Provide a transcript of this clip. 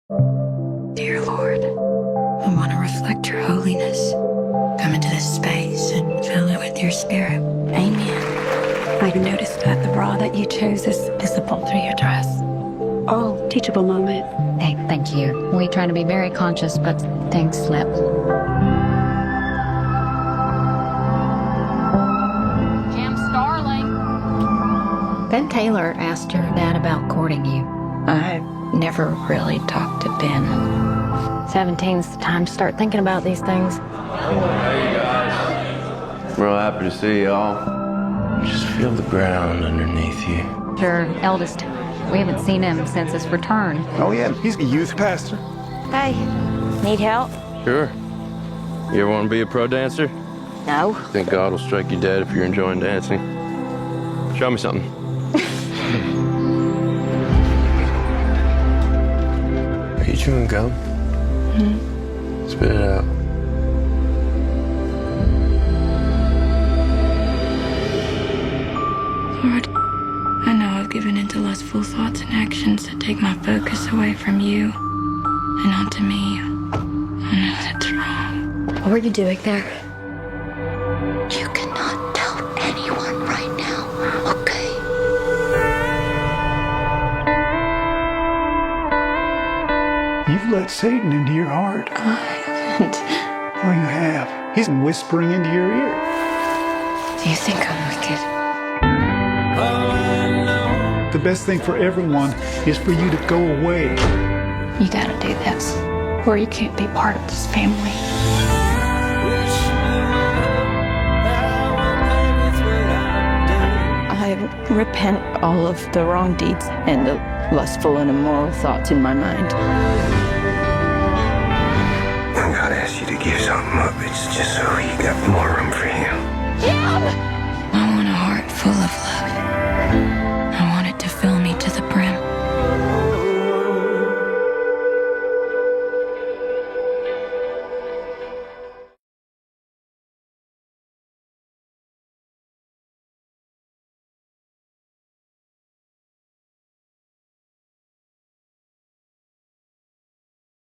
Dear Lord, I want to reflect your holiness. Come into this space and fill it with your spirit. Amen. I noticed that the bra that you chose is visible through your dress. Oh, teachable moment. Hey, thank you. We try to be very conscious, but things slip. Jim Starling. Ben Taylor asked your dad about courting you. I never really talked to Ben. 17's the time to start thinking about these things. Hey, guys. Real happy to see y'all. Just feel the ground underneath you. Your eldest, we haven't seen him since his return. Oh, yeah, he's a youth pastor. Hey, need help? Sure. You ever want to be a pro dancer? No. Think God will strike you dead if you're enjoying dancing. Show me something. Are you chewing gum? Mm-hmm. Spit it out. Lord, I know I've given into lustful thoughts and actions that take my focus away from you and onto me. I know that's wrong. What were you doing there? You cannot tell anyone right now, okay? You've let Satan into your heart. I haven't. Oh, you have. He's whispering into your ear. Do you think I'm wicked? The best thing for everyone is for you to go away. You gotta do this, or you can't be part of this family. I repent all of the wrong deeds and the lustful and immoral thoughts in my mind. When God asks you to give something up, it's just so He got more room for you. Jim!